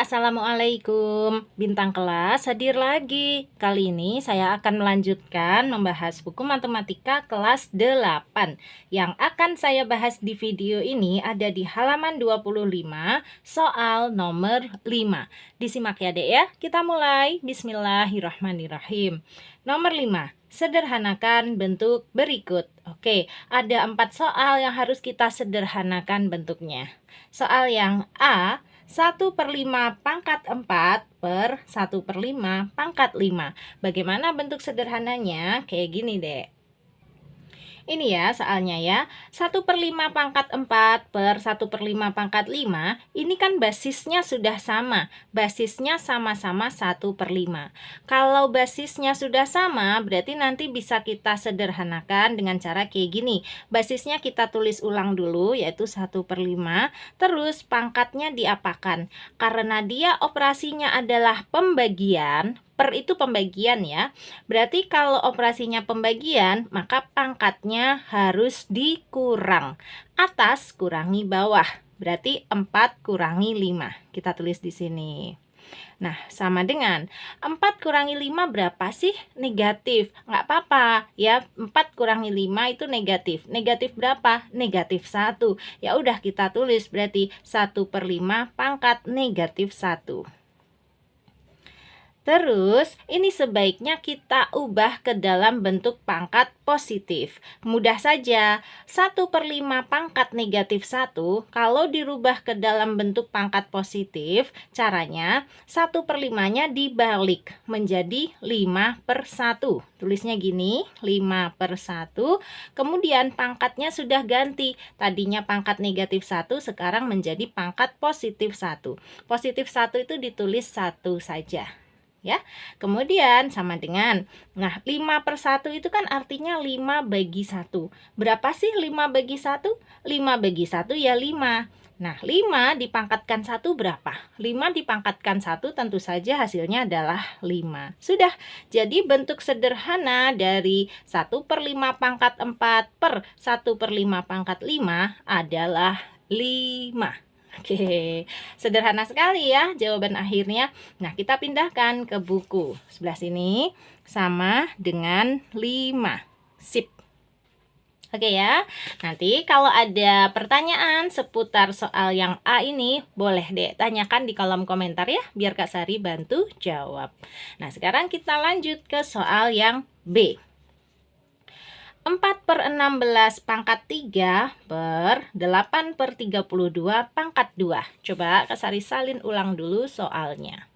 Assalamualaikum, bintang kelas hadir lagi. Kali ini saya akan melanjutkan membahas buku matematika kelas 8. Yang akan saya bahas di video ini ada di halaman 25, soal nomor 5. Disimak ya Dek ya, kita mulai. Bismillahirrahmanirrahim. Nomor 5. Sederhanakan bentuk berikut. Oke, ada 4 soal yang harus kita sederhanakan bentuknya. Soal yang A, 1/5 pangkat 4 per 1/5 pangkat 5. Bagaimana bentuk sederhananya? Kayak gini deh. Ini ya soalnya ya, 1/5 pangkat 4 per 1/5 pangkat 5, ini kan basisnya sudah sama, basisnya sama-sama 1/5. Kalau basisnya sudah sama, berarti nanti bisa kita sederhanakan dengan cara kayak gini. Basisnya kita tulis ulang dulu, yaitu 1/5, terus pangkatnya diapakan? Karena dia operasinya adalah pembagian, per itu pembagian ya. Berarti kalau operasinya pembagian, maka pangkatnya harus dikurang. Atas kurangi bawah. Berarti 4 kurangi 5. Kita tulis di sini. Nah, sama dengan 4 kurangi 5 berapa sih? Negatif. Nggak apa-apa ya, 4 kurangi 5 itu negatif. Negatif berapa? Negatif 1. Ya udah kita tulis berarti 1/5 pangkat negatif 1. Terus, ini sebaiknya kita ubah ke dalam bentuk pangkat positif. Mudah saja, 1/5 pangkat negatif 1, kalau dirubah ke dalam bentuk pangkat positif, caranya 1/5-nya dibalik menjadi 5/1. Tulisnya gini, 5/1, kemudian pangkatnya sudah ganti. Tadinya pangkat negatif 1, sekarang menjadi pangkat positif 1. Positif 1 itu ditulis 1 saja. Ya, kemudian sama dengan 5/1 itu kan artinya 5/1. Berapa sih 5/1? 5/1 ya 5. Nah, 5 dipangkatkan 1 berapa? 5 dipangkatkan 1 tentu saja hasilnya adalah 5. Sudah, jadi bentuk sederhana dari 1/5 pangkat 4 per 1/5 pangkat 5 adalah 5. Oke, sederhana sekali ya jawaban akhirnya. Nah, kita pindahkan ke buku. Sebelah sini sama dengan 5. Sip. Oke ya, nanti kalau ada pertanyaan seputar soal yang A ini, boleh deh tanyakan di kolom komentar ya, biar Kak Sari bantu jawab. Nah, sekarang kita lanjut ke soal yang B. 4/16 pangkat 3 per 8/32 pangkat 2. Coba Kak Sari salin ulang dulu soalnya.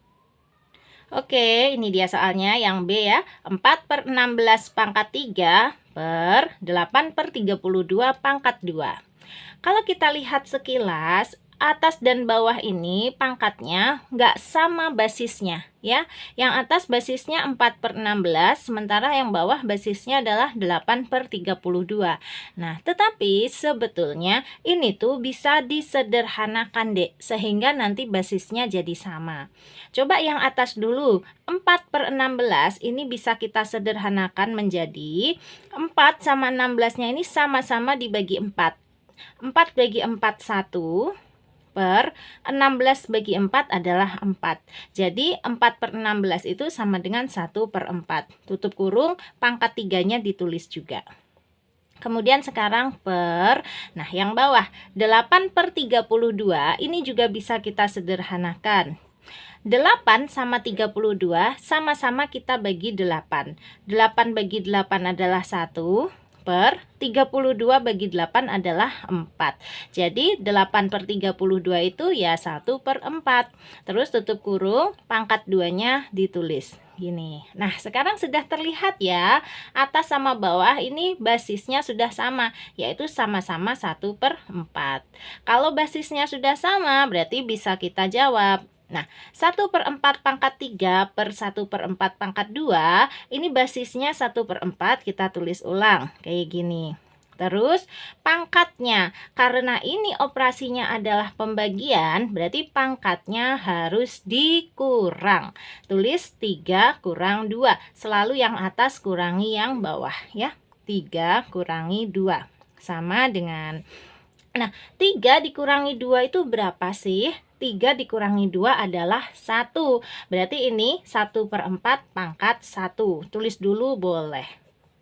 Oke, ini dia soalnya yang B ya. 4/16 pangkat 3 per 8/32 pangkat 2. Kalau kita lihat sekilas, atas dan bawah ini pangkatnya nggak sama basisnya ya. Yang atas basisnya 4/16, sementara yang bawah basisnya adalah 8/32. Nah, tetapi sebetulnya ini tuh bisa disederhanakan dek, sehingga nanti basisnya jadi sama. Coba yang atas dulu, 4/16 ini bisa kita sederhanakan menjadi 4 sama 16-nya ini sama-sama dibagi 4. 4 bagi 4 1 per 16 bagi 4 adalah 4. Jadi 4/16 itu sama dengan 1/4. Tutup kurung, pangkat 3-nya ditulis juga. Kemudian sekarang per, nah yang bawah 8/32 ini juga bisa kita sederhanakan. 8 sama 32 sama-sama kita bagi 8. 8 bagi 8 adalah 1. Per 32 bagi 8 adalah 4. Jadi 8/32 itu ya 1/4. Terus tutup kurung, pangkat 2-nya ditulis gini. Nah, sekarang sudah terlihat ya, atas sama bawah ini basisnya sudah sama, yaitu sama-sama 1/4. Kalau basisnya sudah sama, berarti bisa kita jawab. Nah, 1/4 pangkat 3 per 1/4 pangkat 2, ini basisnya 1/4, kita tulis ulang, kayak gini. Terus, pangkatnya, karena ini operasinya adalah pembagian, berarti pangkatnya harus dikurang. Tulis 3 kurang 2, selalu yang atas kurangi yang bawah ya. 3 kurangi 2, sama dengan, nah 3 dikurangi 2 itu berapa sih? 3 dikurangi 2 adalah 1. Berarti ini 1/4 pangkat 1. Tulis dulu boleh.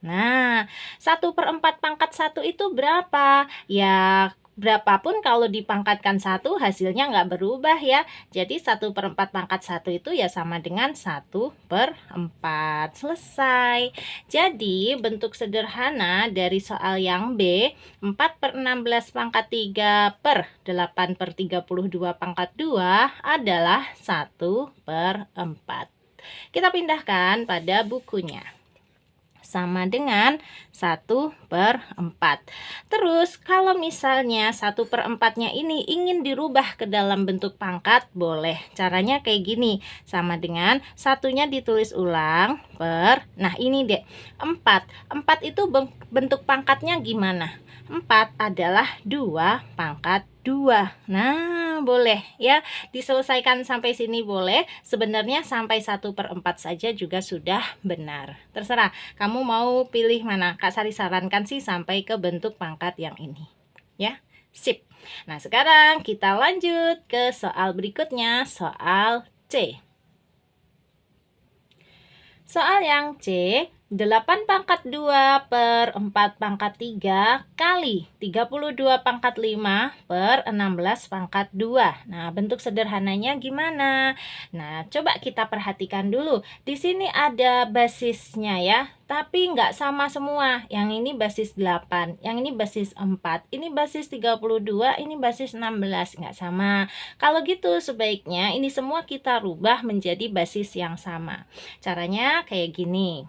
Nah, 1/4 pangkat 1 itu berapa? Ya, berapapun kalau dipangkatkan 1 hasilnya nggak berubah ya. Jadi 1/4 pangkat 1 itu ya sama dengan 1/4. Selesai. Jadi bentuk sederhana dari soal yang B, 4/16 pangkat 3 per 8/32 pangkat 2 adalah 1/4. Kita pindahkan pada bukunya. Sama dengan 1/4. Terus kalau misalnya 1/4-nya ini ingin dirubah ke dalam bentuk pangkat, boleh. Caranya kayak gini, sama dengan satunya ditulis ulang per, nah ini deh, 4. 4 itu bentuk pangkatnya gimana? 4 adalah 2 pangkat 2. Nah, boleh ya, diselesaikan sampai sini boleh. Sebenarnya sampai 1/4 saja juga sudah benar. Terserah, kamu mau pilih mana? Kak Sari sarankan sih sampai ke bentuk pangkat yang ini. Ya, sip. Nah, sekarang kita lanjut ke soal berikutnya, soal C. Soal yang C, 8 pangkat 2 per 4 pangkat 3 kali 32 pangkat 5 per 16 pangkat 2. Nah, bentuk sederhananya gimana? Nah, coba kita perhatikan dulu. Di sini ada basisnya ya, tapi nggak sama semua. Yang ini basis 8, yang ini basis 4, ini basis 32, ini basis 16, nggak sama. Kalau gitu sebaiknya ini semua kita rubah menjadi basis yang sama. Caranya kayak gini.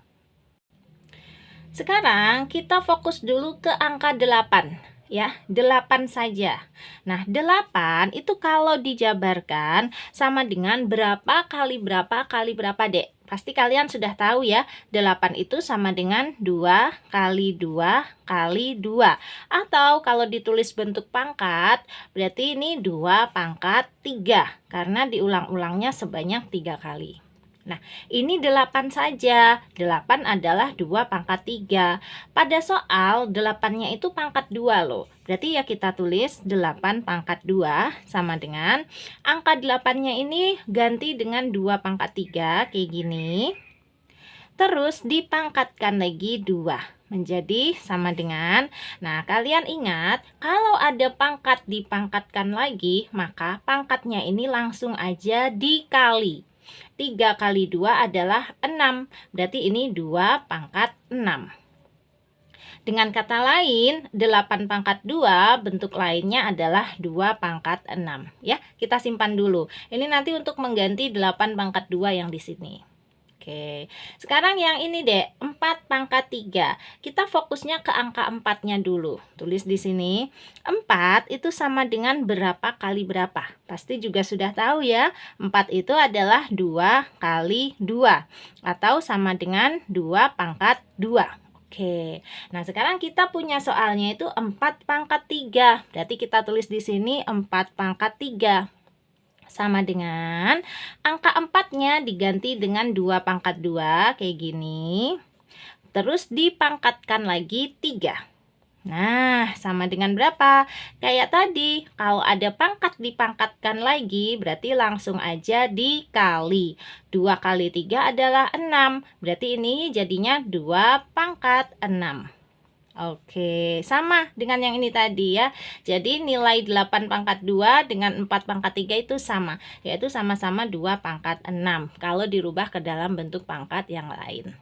Sekarang kita fokus dulu ke angka 8 ya, 8 saja. Nah, 8 itu kalau dijabarkan sama dengan berapa kali berapa kali berapa, Dek? Pasti kalian sudah tahu ya, 8 itu sama dengan 2 kali 2 kali 2. Atau kalau ditulis bentuk pangkat, berarti ini 2 pangkat 3 karena diulang-ulangnya sebanyak 3 kali. Nah, ini 8 saja. 8 adalah 2 pangkat 3. Pada soal, 8-nya itu pangkat 2 loh. Berarti ya kita tulis 8 pangkat 2 sama dengan angka 8-nya ini ganti dengan 2 pangkat 3 kayak gini. Terus dipangkatkan lagi 2. Menjadi sama dengan, nah kalian ingat kalau ada pangkat dipangkatkan lagi, maka pangkatnya ini langsung aja dikali. 3 kali 2 adalah 6. Berarti ini 2 pangkat 6. Dengan kata lain, 8 pangkat 2 bentuk lainnya adalah 2 pangkat 6. Ya, kita simpan dulu. Ini nanti untuk mengganti 8 pangkat 2 yang di sini. Oke, sekarang yang ini deh, 4 pangkat 3. Kita fokusnya ke angka 4-nya dulu. Tulis di sini, 4 itu sama dengan berapa kali berapa? Pasti juga sudah tahu ya, 4 itu adalah 2 kali 2. Atau sama dengan 2 pangkat 2. Oke, nah sekarang kita punya soalnya itu 4 pangkat 3. Berarti kita tulis di sini 4 pangkat 3. Sama dengan angka 4-nya diganti dengan 2 pangkat 2 kayak gini. Terus dipangkatkan lagi 3. Nah, sama dengan berapa? Kayak tadi, kalau ada pangkat dipangkatkan lagi, berarti langsung aja dikali. 2 kali 3 adalah 6. Berarti ini jadinya 2 pangkat 6. Oke, sama dengan yang ini tadi ya. Jadi nilai 8 pangkat 2 dengan 4 pangkat 3 itu sama, yaitu sama-sama 2 pangkat 6 kalau dirubah ke dalam bentuk pangkat yang lain.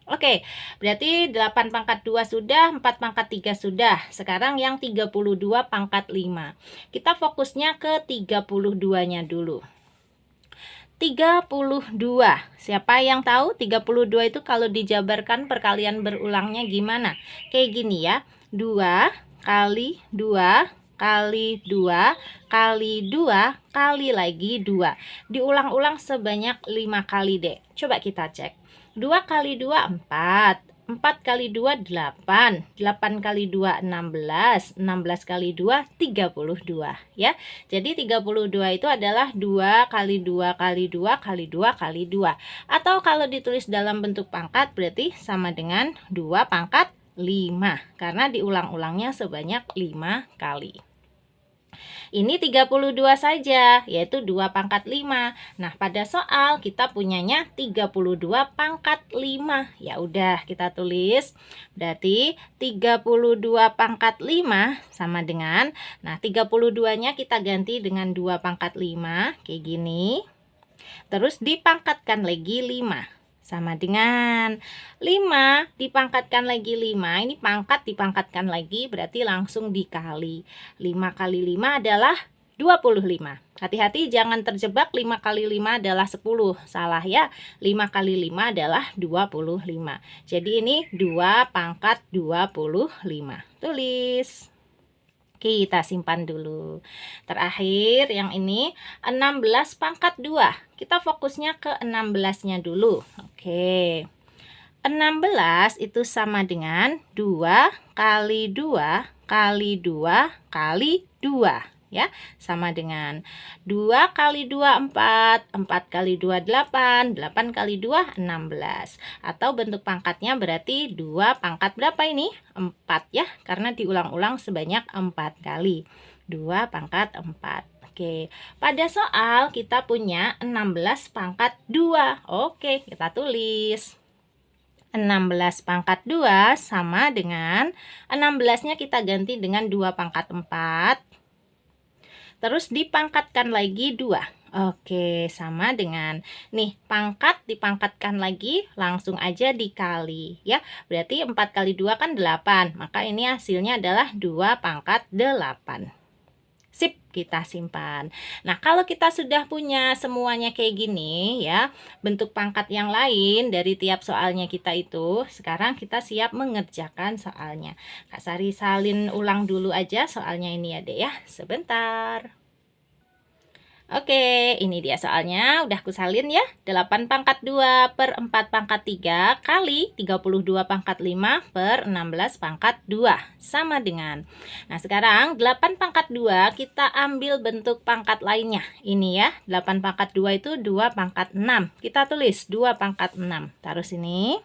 Oke, berarti 8 pangkat 2 sudah, 4 pangkat 3 sudah. Sekarang yang 32 pangkat 5. Kita fokusnya ke 32-nya dulu. 32. Siapa yang tahu 32 itu kalau dijabarkan perkalian berulangnya gimana? Kayak gini ya. 2 kali 2 kali 2 kali 2 kali lagi 2. Diulang-ulang sebanyak 5 kali deh. Coba kita cek. 2 kali 2 4. 4 kali 2 8, 8 kali 2 16, 16 kali 2 32 ya. Jadi 32 itu adalah 2 kali 2 kali 2 kali 2 kali 2. Atau kalau ditulis dalam bentuk pangkat berarti sama dengan 2 pangkat 5 karena diulang-ulangnya sebanyak 5 kali. Ini 32 saja, yaitu 2 pangkat 5. Nah, pada soal kita punyanya 32 pangkat 5. Ya udah, kita tulis. Berarti 32 pangkat 5 sama dengan, nah 32-nya kita ganti dengan 2 pangkat 5, kayak gini. Terus dipangkatkan lagi 5. Sama dengan 5 dipangkatkan lagi 5. Ini pangkat dipangkatkan lagi, berarti langsung dikali. 5 kali 5 adalah 25. Hati-hati jangan terjebak 5 kali 5 adalah 10. Salah ya. 5 kali 5 adalah 25. Jadi ini 2 pangkat 25. Tulis. Kita simpan dulu. Terakhir yang ini 16 pangkat 2. Kita fokusnya ke 16-nya dulu. Oke. 16 itu sama dengan 2 kali 2 kali 2 kali 2. Ya, sama dengan 2 kali 2 4, 4 kali 2 8, 8 kali 2 16. Atau bentuk pangkatnya berarti 2 pangkat berapa ini? 4 ya, karena diulang-ulang sebanyak 4 kali. 2 pangkat 4. Oke, pada soal kita punya 16 pangkat 2. Oke, kita tulis. 16 pangkat 2 sama dengan 16-nya kita ganti dengan 2 pangkat 4. Terus dipangkatkan lagi 2. Oke, sama dengan nih pangkat dipangkatkan lagi langsung aja dikali ya. Berarti 4 kali 2 kan 8. Maka ini hasilnya adalah 2 pangkat 8. Sip, kita simpan. Nah, kalau kita sudah punya semuanya kayak gini ya, bentuk pangkat yang lain dari tiap soalnya kita itu, sekarang kita siap mengerjakan soalnya. Kak Sari salin ulang dulu aja soalnya ini ya, Dek ya. Sebentar. Oke, ini dia soalnya, udah kusalin ya. 8 pangkat 2 per 4 pangkat 3 kali 32 pangkat 5 per 16 pangkat 2. Sama dengan, nah sekarang 8 pangkat 2 kita ambil bentuk pangkat lainnya. Ini ya, 8 pangkat 2 itu 2 pangkat 6. Kita tulis 2 pangkat 6. Taruh sini.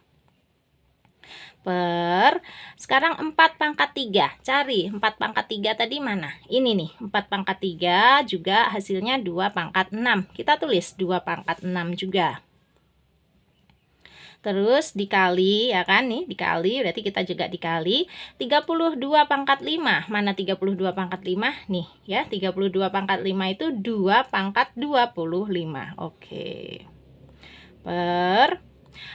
Per, sekarang 4 pangkat 3. Cari 4 pangkat 3 tadi mana? Ini nih, 4 pangkat 3 juga hasilnya 2 pangkat 6. Kita tulis 2 pangkat 6 juga. Terus dikali ya kan nih, dikali berarti kita juga dikali 32 pangkat 5. Mana 32 pangkat 5? Nih ya, 32 pangkat 5 itu 2 pangkat 25. Oke. Per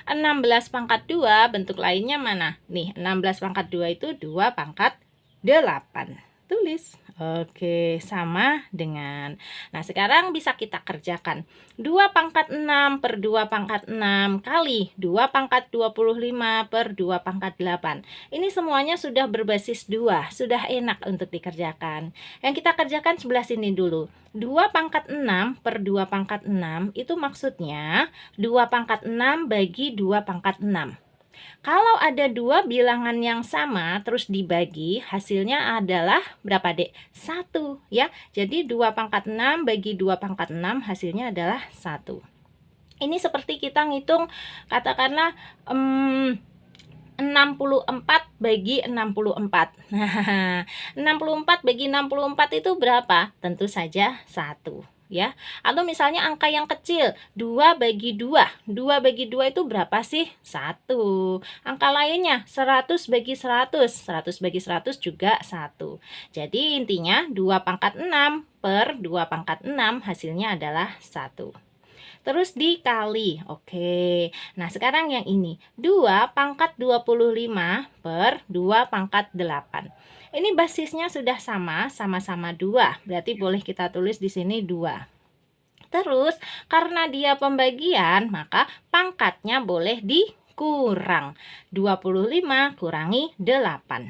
16 pangkat 2 bentuk lainnya mana? Nih, 16 pangkat 2 itu 2 pangkat 8. Tulis. Oke, sama dengan. Nah, sekarang bisa kita kerjakan. 2 pangkat 6 per 2 pangkat 6 kali 2 pangkat 25 per 2 pangkat 8. Ini semuanya sudah berbasis 2. Sudah enak untuk dikerjakan. Yang kita kerjakan sebelah sini dulu. 2 pangkat 6 per 2 pangkat 6 itu maksudnya 2 pangkat 6 bagi 2 pangkat 6. Kalau ada dua bilangan yang sama terus dibagi, hasilnya adalah berapa, Dek? 1 ya. Jadi 2 pangkat 6 bagi 2 pangkat 6 hasilnya adalah 1. Ini seperti kita ngitung katakanlah 64 bagi 64. Nah, 64 bagi 64 itu berapa? Tentu saja 1. Ya, atau misalnya angka yang kecil 2 bagi 2. 2 bagi 2 itu berapa sih? 1. Angka lainnya 100 bagi 100. 100 bagi 100 juga 1. Jadi intinya 2 pangkat 6 per 2 pangkat 6 hasilnya adalah 1. Terus dikali. Oke. Nah, sekarang yang ini 2 pangkat 25 per 2 pangkat 8. Ini basisnya sudah sama-sama 2. Berarti boleh kita tulis di sini 2. Terus, karena dia pembagian, maka pangkatnya boleh dikurang. 25 kurangi 8.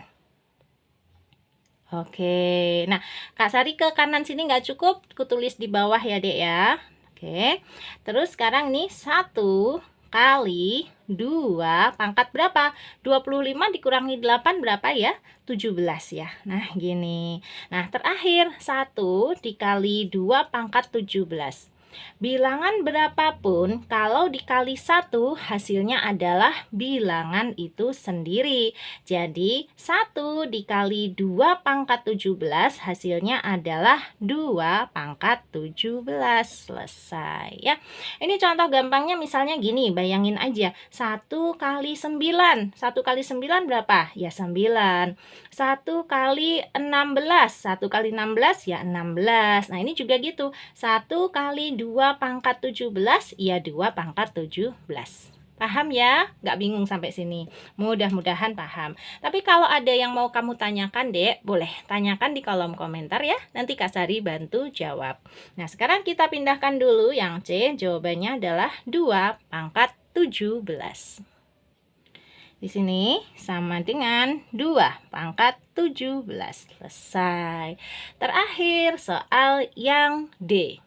Oke. Nah, Kak Sari ke kanan sini nggak cukup, kutulis di bawah ya, Dek ya. Oke. Terus sekarang nih 1 kali 2 pangkat berapa? 25 dikurangi 8 berapa ya? 17 ya. Nah, gini. Nah, terakhir 1 dikali 2 pangkat 17. Bilangan berapapun kalau dikali 1 hasilnya adalah bilangan itu sendiri. Jadi 1 dikali 2 pangkat 17 hasilnya adalah 2 pangkat 17. Selesai ya. Ini contoh gampangnya misalnya gini, bayangin aja 1 kali 9. 1 kali 9 berapa? Ya 9. 1 kali 16. 1 kali 16 ya 16. Nah ini juga gitu. 1 kali 2 pangkat 17, ya 2 pangkat 17. Paham ya? Nggak bingung sampai sini. Mudah-mudahan paham. Tapi kalau ada yang mau kamu tanyakan, Dek, boleh tanyakan di kolom komentar ya. Nanti Kak Sari bantu jawab. Nah, sekarang kita pindahkan dulu yang C. Jawabannya adalah 2 pangkat 17. Di sini sama dengan 2 pangkat 17. Selesai. Terakhir soal yang D.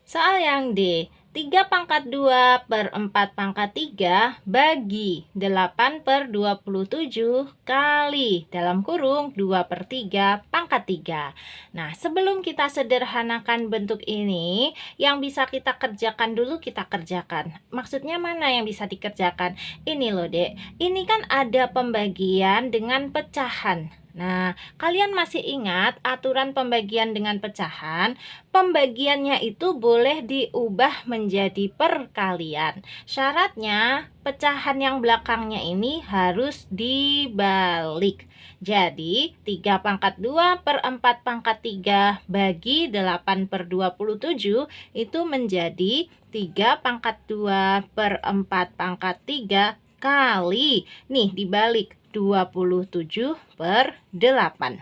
Soal yang D, 3 pangkat 2 per 4 pangkat 3 bagi 8 per 27 kali dalam kurung 2 per 3 pangkat 3. Nah, sebelum kita sederhanakan bentuk ini, yang bisa kita kerjakan dulu kita kerjakan. Maksudnya mana yang bisa dikerjakan? Ini loh, Dek. Ini kan ada pembagian dengan pecahan. Nah, kalian masih ingat aturan pembagian dengan pecahan? Pembagiannya itu boleh diubah menjadi perkalian. Syaratnya pecahan yang belakangnya ini harus dibalik. Jadi 3 pangkat 2 per 4 pangkat 3 bagi 8 per 27 itu menjadi 3 pangkat 2 per 4 pangkat 3 kali, nih dibalik, 27 per 8.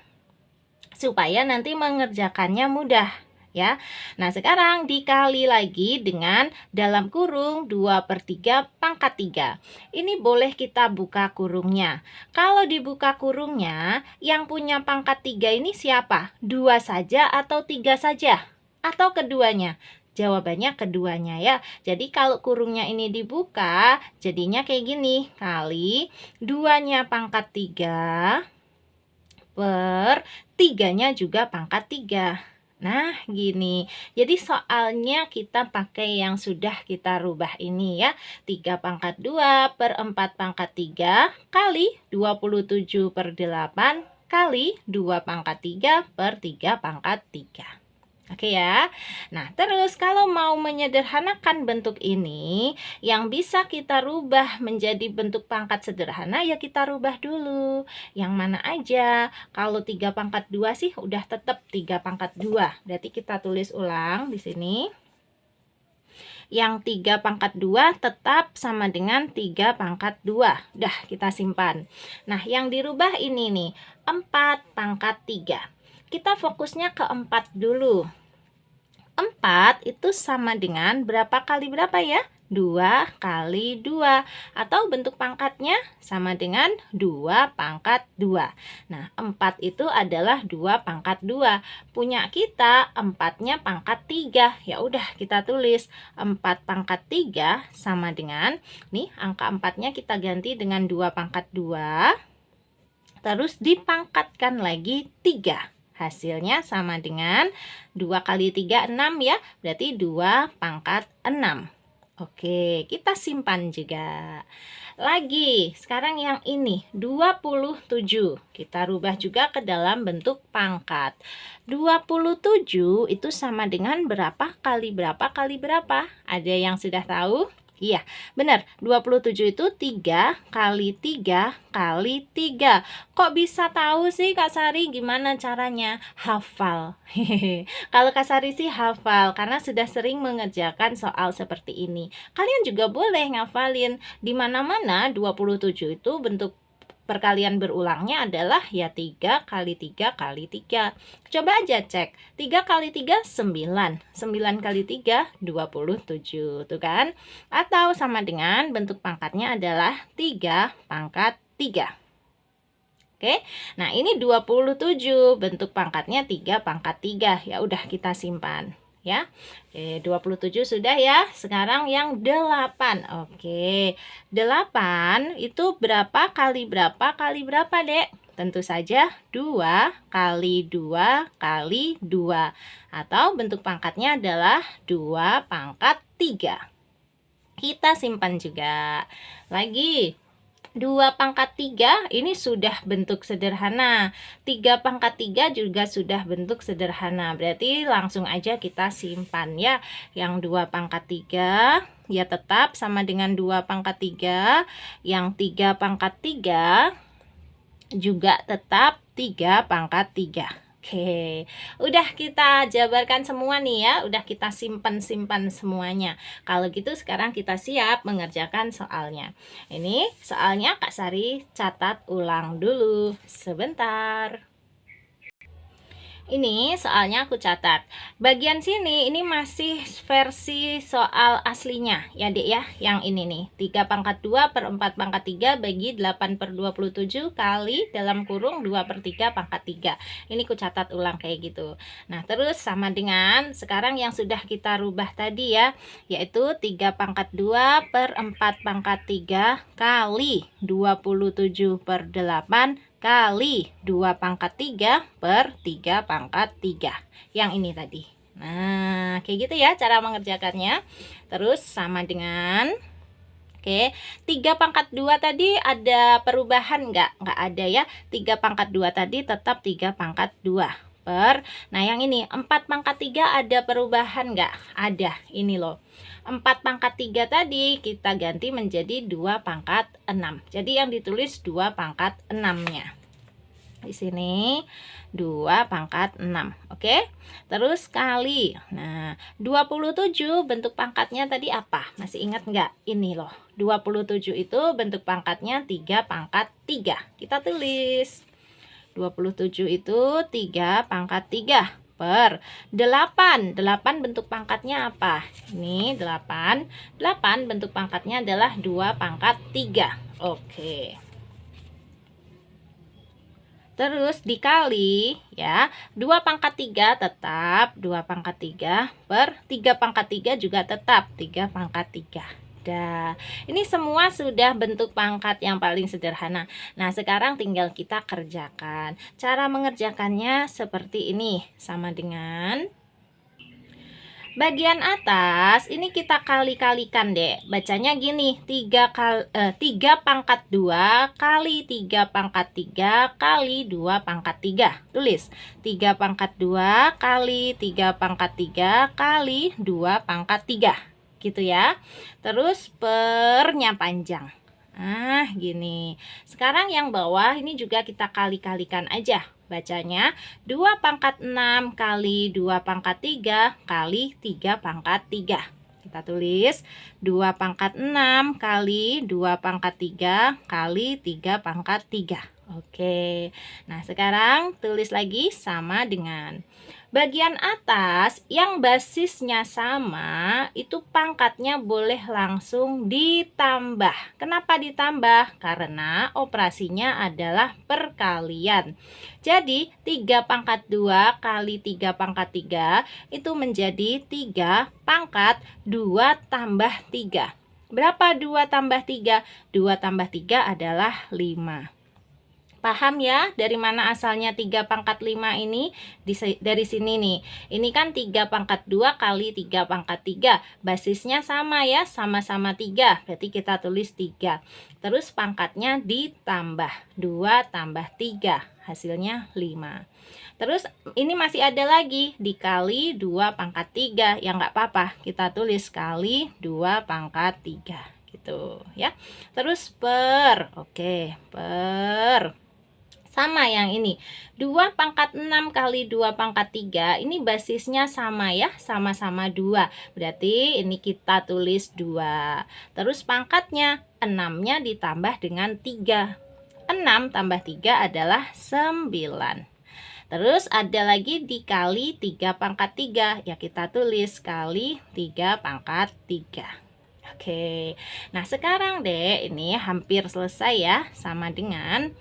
Supaya nanti mengerjakannya mudah ya. Nah, sekarang dikali lagi dengan dalam kurung 2 per 3 pangkat 3. Ini boleh kita buka kurungnya. Kalau dibuka kurungnya, yang punya pangkat 3 ini siapa? 2 saja atau 3 saja? Atau keduanya? Jawabannya keduanya ya. Jadi kalau kurungnya ini dibuka, jadinya kayak gini. Kali 2-nya pangkat 3 per 3-nya juga pangkat 3. Nah, gini. Jadi soalnya kita pakai yang sudah kita rubah ini ya. 3 pangkat 2 per 4 pangkat 3 kali 27 per 8 kali 2 pangkat 3 per 3 pangkat 3. Oke ya. Nah, terus kalau mau menyederhanakan bentuk ini, yang bisa kita rubah menjadi bentuk pangkat sederhana, ya kita rubah dulu. Yang mana aja? Kalau 3 pangkat 2 sih udah tetap 3 pangkat 2. Berarti kita tulis ulang di sini. Yang 3 pangkat 2 tetap sama dengan 3 pangkat 2. Udah, kita simpan. Nah, yang dirubah ini nih, 4 pangkat 3. Kita fokusnya ke 4 dulu. 4 itu sama dengan berapa kali berapa ya? 2 kali 2. Atau bentuk pangkatnya sama dengan 2 pangkat 2. Nah, 4 itu adalah 2 pangkat 2. Punya kita 4-nya pangkat 3. Ya udah, kita tulis 4 pangkat 3 sama dengan, nih angka 4-nya kita ganti dengan 2 pangkat 2. Terus dipangkatkan lagi 3. Hasilnya sama dengan 2 kali 3, 6 ya. Berarti 2 pangkat 6. Oke, kita simpan juga. Lagi, sekarang yang ini, 27. Kita rubah juga ke dalam bentuk pangkat. 27 itu sama dengan berapa kali berapa kali berapa? Ada yang sudah tahu? Iya, benar. 27 itu 3 kali 3 kali 3. Kok bisa tahu sih Kak Sari? Gimana caranya? Hafal. Kalau Kak Sari sih hafal karena sudah sering mengerjakan soal seperti ini. Kalian juga boleh ngafalin. Di mana-mana 27 itu bentuk perkalian berulangnya adalah ya 3 kali 3 kali 3. Coba aja cek. 3 kali 3, 9. 9 kali 3, 27. Tuh kan? Atau sama dengan bentuk pangkatnya adalah 3 pangkat 3. Oke, nah ini 27. Bentuk pangkatnya 3 pangkat 3. Ya udah, kita simpan. Ya, oke, 27 sudah ya. Sekarang yang 8. Oke, 8 itu berapa kali berapa kali berapa, Dek? Tentu saja 2 kali 2 kali 2. Atau bentuk pangkatnya adalah 2 pangkat 3. Kita simpan juga. Lagi 2 pangkat 3 ini sudah bentuk sederhana. 3 pangkat 3 juga sudah bentuk sederhana. Berarti langsung aja kita simpan ya. Yang 2 pangkat 3 ya tetap sama dengan 2 pangkat 3. Yang 3 pangkat 3 juga tetap 3 pangkat 3. Oke, udah kita jabarkan semua nih ya, udah kita simpan semuanya. Kalau gitu sekarang kita siap mengerjakan soalnya. Ini soalnya Kak Sari catat ulang dulu sebentar. Ini soalnya aku catat. Bagian sini ini masih versi soal aslinya ya Dek ya. Yang ini nih 3 pangkat 2 per 4 pangkat 3 bagi 8 per 27 kali dalam kurung 2 per 3 pangkat 3. Ini ku catat ulang kayak gitu. Nah terus sama dengan sekarang yang sudah kita rubah tadi ya, yaitu 3 pangkat 2 per 4 pangkat 3 kali 27 per 8 kali 2 pangkat 3 per 3 pangkat 3. Yang ini tadi. Nah, kayak gitu ya cara mengerjakannya. Terus sama dengan 3 pangkat 2 tadi ada perubahan nggak? Nggak ada ya. 3 pangkat 2 tadi tetap 3 pangkat 2 per. Nah, yang ini 4 pangkat 3 ada perubahan nggak? Ada. Ini loh. 4 pangkat 3 tadi kita ganti menjadi 2 pangkat 6. Jadi yang ditulis 2 pangkat 6-nya. Di sini 2 pangkat 6. Oke. Terus kali. Nah, 27 bentuk pangkatnya tadi apa? Masih ingat nggak? Ini loh. 27 itu bentuk pangkatnya 3 pangkat 3. Kita tulis. 27 itu 3 pangkat 3 per 8. 8 bentuk pangkatnya apa? Ini 8. 8 bentuk pangkatnya adalah 2 pangkat 3. Oke. Terus dikali ya, 2 pangkat 3 tetap 2 pangkat 3 per 3 pangkat 3 juga tetap 3 pangkat 3. Ini semua sudah bentuk pangkat yang paling sederhana. Nah, sekarang tinggal kita kerjakan. Cara mengerjakannya seperti ini, sama dengan bagian atas ini kita kali-kalikan deh. Bacanya gini, 3 pangkat 2 kali 3 pangkat 3 kali 2 pangkat 3. Tulis 3 pangkat 2 kali 3 pangkat 3 kali 2 pangkat 3. Gitu ya. Terus pernya panjang. Nah, gini. Sekarang yang bawah ini juga kita kali-kalikan aja. Bacanya 2 pangkat 6 kali 2 pangkat 3 kali 3 pangkat 3. Kita tulis 2 pangkat 6 kali 2 pangkat 3 kali 3 pangkat 3. Oke. Nah, sekarang tulis lagi sama dengan bagian atas yang basisnya sama, itu pangkatnya boleh langsung ditambah. Kenapa ditambah? Karena operasinya adalah perkalian. Jadi 3 pangkat 2 kali 3 pangkat 3 itu menjadi 3 pangkat 2 tambah 3. Berapa 2 tambah 3? 2 tambah 3 adalah 5. Paham ya dari mana asalnya 3 pangkat 5 ini? Dari sini nih. Ini kan 3 pangkat 2 kali 3 pangkat 3. Basisnya sama ya, sama-sama 3. Berarti kita tulis 3. Terus pangkatnya ditambah. 2 tambah 3. Hasilnya 5. Terus ini masih ada lagi. Dikali 2 pangkat 3. Ya nggak apa-apa. Kita tulis kali 2 pangkat 3. Gitu ya. Terus per. Oke, per. Sama yang ini 2 pangkat 6 kali 2 pangkat 3. Ini basisnya sama ya, sama-sama 2. Berarti ini kita tulis 2. Terus pangkatnya 6-nya ditambah dengan 3. 6 tambah 3 adalah 9. Terus ada lagi dikali 3 pangkat 3. Ya kita tulis kali 3 pangkat 3. Oke. Nah, sekarang deh ini hampir selesai ya, sama dengan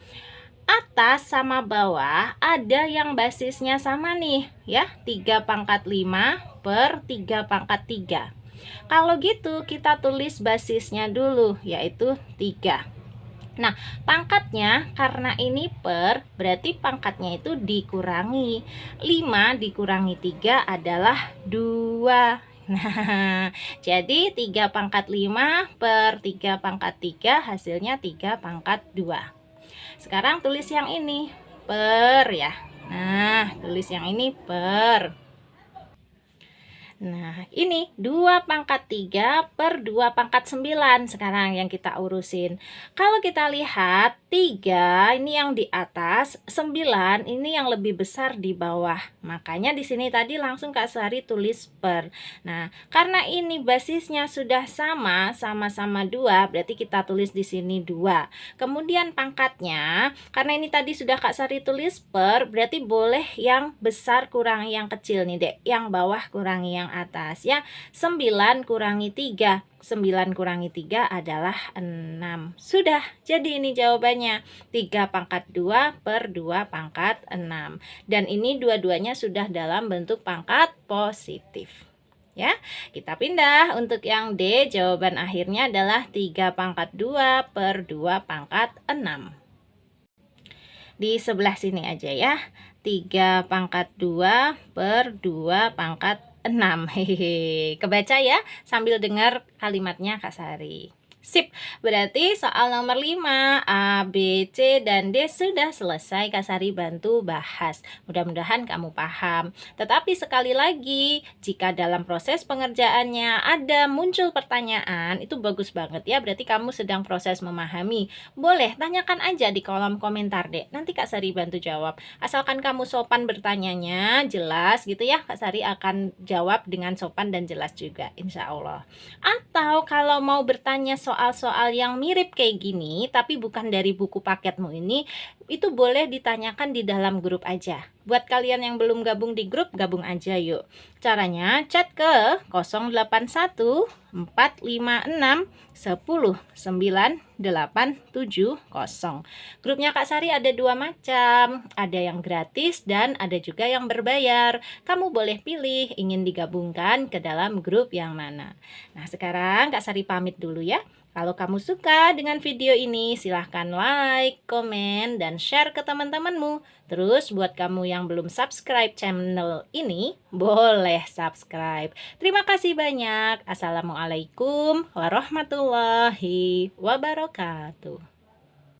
atas sama bawah ada yang basisnya sama nih ya, 3 pangkat 5 per 3 pangkat 3. Kalau gitu kita tulis basisnya dulu, yaitu 3. Nah, pangkatnya karena ini per, berarti pangkatnya itu dikurangi. 5 dikurangi 3 adalah 2. Nah, jadi 3 pangkat 5 per 3 pangkat 3 hasilnya 3 pangkat 2. Sekarang tulis yang ini per ya. Nah, tulis yang ini per. Nah, ini 2 pangkat 3 per 2 pangkat 9 sekarang yang kita urusin. Kalau kita lihat 3 ini yang di atas, 9 ini yang lebih besar di bawah. Makanya di sini tadi langsung Kak Sari tulis per. Nah, karena ini basisnya sudah sama, sama-sama 2, berarti kita tulis di sini 2. Kemudian pangkatnya, karena ini tadi sudah Kak Sari tulis per, berarti boleh yang besar kurangi yang kecil nih, Dek. Yang bawah kurangi yang atas ya. 9 kurangi 3, 9 kurangi 3 adalah 6. Sudah, jadi ini jawabannya 3 pangkat 2 per 2 pangkat 6. Dan ini dua-duanya sudah dalam bentuk pangkat positif. Ya, kita pindah untuk yang D, jawaban akhirnya adalah 3 pangkat 2 per 2 pangkat 6. Di sebelah sini aja ya, 3 pangkat 2 per 2 pangkat 6. Hehehe, kebaca ya sambil dengar kalimatnya Kak Sari. Sip, berarti soal nomor 5 A, B, C, dan D sudah selesai Kak Sari bantu bahas. Mudah-mudahan kamu paham. Tetapi sekali lagi, jika dalam proses pengerjaannya ada muncul pertanyaan, itu bagus banget ya, berarti kamu sedang proses memahami. Boleh, tanyakan aja di kolom komentar deh, nanti Kak Sari bantu jawab. Asalkan kamu sopan bertanyanya, jelas gitu ya, Kak Sari akan jawab dengan sopan dan jelas juga, insya Allah. Atau kalau mau bertanya soal-soal yang mirip kayak gini, tapi bukan dari buku paketmu ini, itu boleh ditanyakan di dalam grup aja. Buat kalian yang belum gabung di grup, gabung aja yuk. Caranya chat ke 081 456 10 9870. Grupnya Kak Sari ada 2 macam, ada yang gratis dan ada juga yang berbayar. Kamu boleh pilih ingin digabungkan ke dalam grup yang mana. Nah, sekarang Kak Sari pamit dulu ya. Kalau kamu suka dengan video ini, silahkan like, komen, dan share ke teman-temanmu. Terus buat kamu yang belum subscribe channel ini, boleh subscribe. Terima kasih banyak. Assalamualaikum warahmatullahi wabarakatuh.